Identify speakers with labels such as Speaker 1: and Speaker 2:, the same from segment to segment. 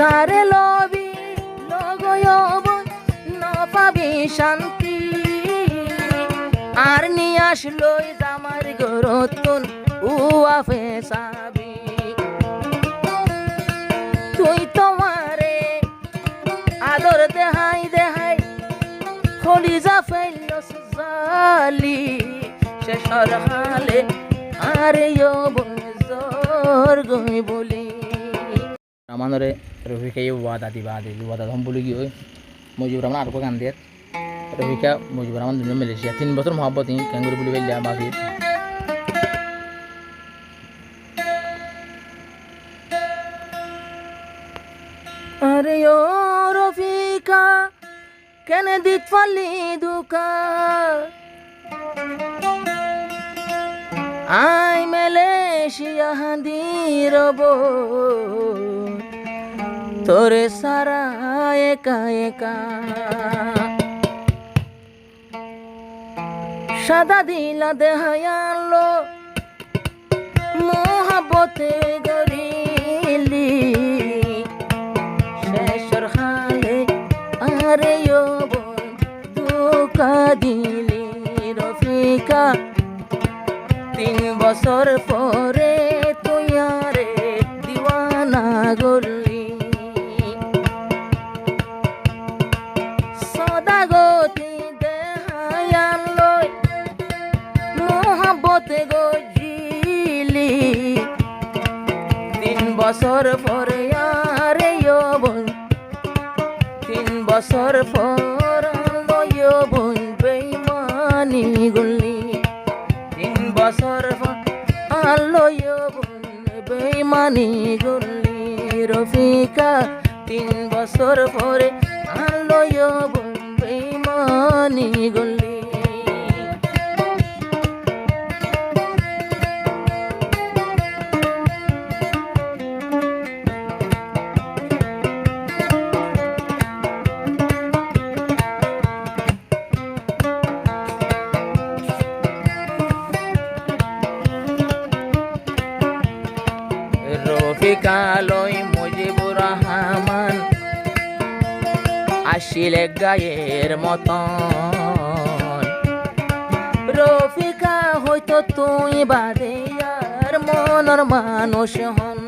Speaker 1: যারে লবি লগয়ব নপাবি শান্তি আর নিয়ে আসলই জামার গরতুন উয়াফে সাবি তুই তোমারে আদর দেহাই দেহাই খলিজা ফেলল জালি শেষর হালে আরে জোর গই বলি আমানরে রফিকা ওয়াদা দিবা দিলি ওয়াদা হম বলি কি ওই মুজিবুর রহমান আর কো গান দিয়ে রফিকা মুজিবুর রহমান দুজন মালয়েশিয়া 3 বছর মহব্বত ক্যাঙ্গুরু বলি বেলিয়া বাফির আরে ও রফিকা কেনে দিত ফালি দুকা আই মালয়েশিয়া হাদিরব তোরে সারা একা একা সাদা দিলা দেহায়ালো মোহাবতে গরিলি শেষর হালে আরে বোন দুকা দিলি রফিকা 3 বছর পরে তুই আরে দিওয়ানা গলি সদাগতি দেহায়ালই মোহাবতে গজিলি 3 বছর পরে আরে বোন 3 বছর পর বোন বেইমানি গলি 3 বছর আলোয় বোন বেইমানি গলি রফিকা 3 বছর পরে আলোয় বোন বেইমানি গলি রফিকা লই মুজিবুর রহমান আসিলে গায়ের মতন রফিকা হয়তো তুই বাদে আর মনের মানুষ হন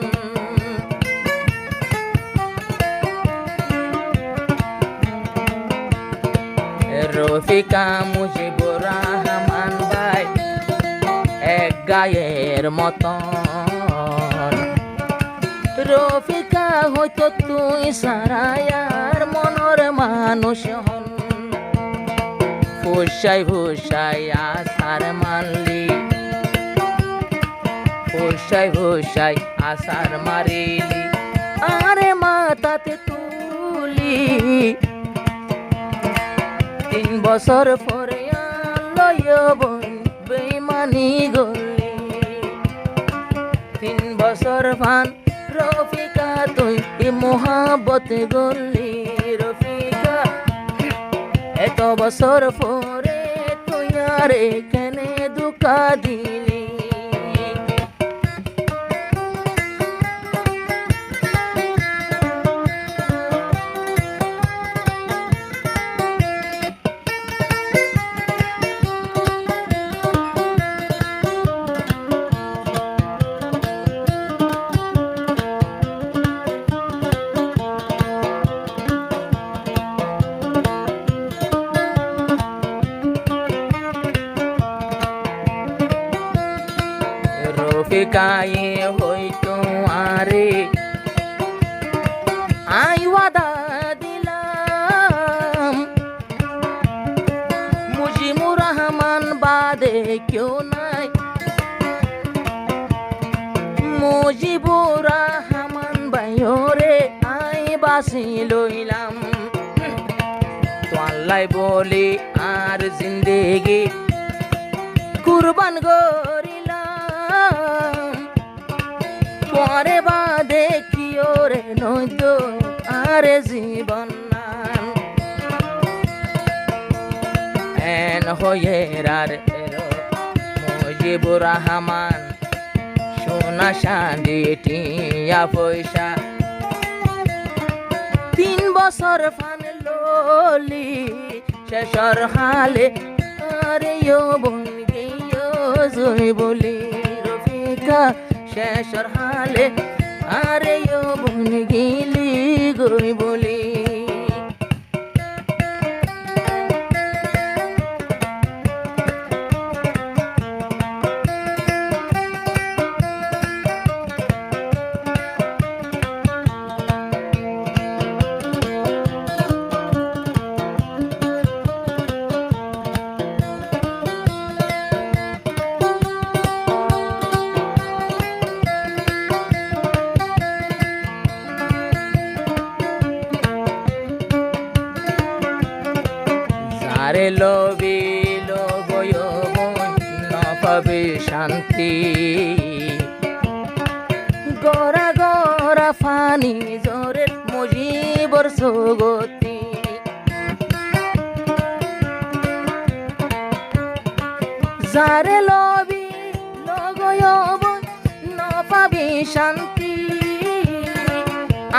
Speaker 1: রফিকা মুজিবুর রহমান ভাই এক গায়ের মতন রফিকা হয়তো তুই সারায়ার মনের মানুষ হন ফুসাই ফুসাই আসার মানলি ফুসাই ফুসাই আসার মারিলি আরে মাতাতে তুলি 3 বছর পরে আলোয় বোন বেইমানি গলি 3 বছর ফান রফিকা তুই মোহাবতে গলি রফিকা এত বছর পরে তুই আরে কেনে দুকা দিলি রফিকায়ে হইতো আরে আই ওয়াদা দিলাম মুজিবুর রহমান বাদে কেউ নাই মুজিবুর রহমান ভাইরে আই বাসি লইলাম তোয়াল্লাই বলি আর জিন্দেগি কুরবান গরিলাম পরে বাদে কি ওরে নয়তো আরে জীবন নাম এন হয়ে আর মুজিবুর রহমান সোনা চাঁদি টিয়া পয়সা বছর ফান ললি শেষর হালে আরে যৌবন গেয় জয় বলি রফিকা শেষর হালে আরে যৌবন গেলি গই বলি আরে লবি লবয় না পাবে শান্তি গড়া গড়া ফানি জোরে মজিবর সগতি যারে লবি লগয় না পাবে শান্তি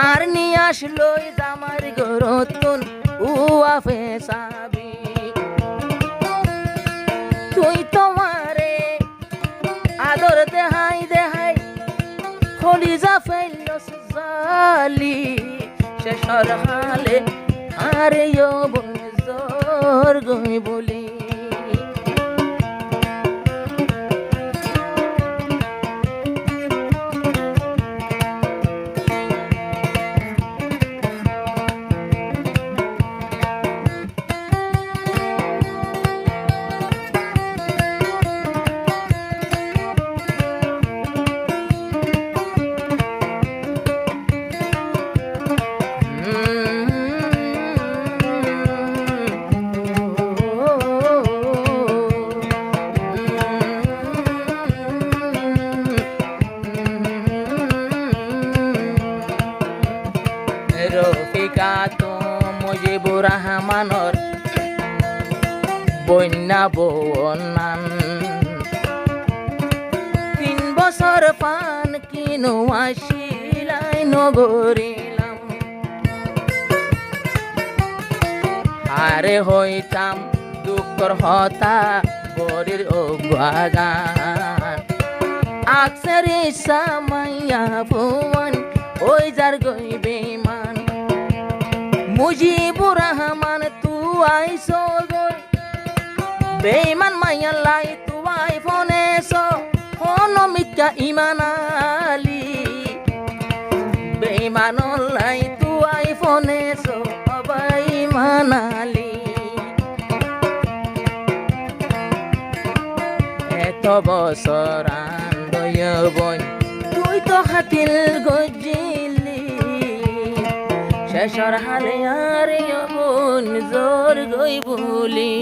Speaker 1: আর নিয়ে আসলো জামার গরতন উয়া ফেসাবি তুই তোমারে আদর দেহাই দেহাই খলিজা ফেলস জালি শেষর হালে আরে যৌবন জোর গই বলি রফিকা তো মুজিবুর রহমানর বন্যা বনান 3 বছর পান কিনো আসিলাই নগরিলাম আরে হইতাম দুঃখর হতা বরির অবাগান আকসারে সামাইয়া ভুবন ওই যার গই বেমান মুজিবুর রহমান তু আইসো গই বেমান মাইয়া লাই তু আই ফোনেসো ফোন মিকা ইমানালি বেমান লাই তু আই ফোনেসো অবাই মানালি এত বছর আন্দয় বই তুই তো হাতিল গজিলি শেষর হালে আর যৌবন জোর গই বলি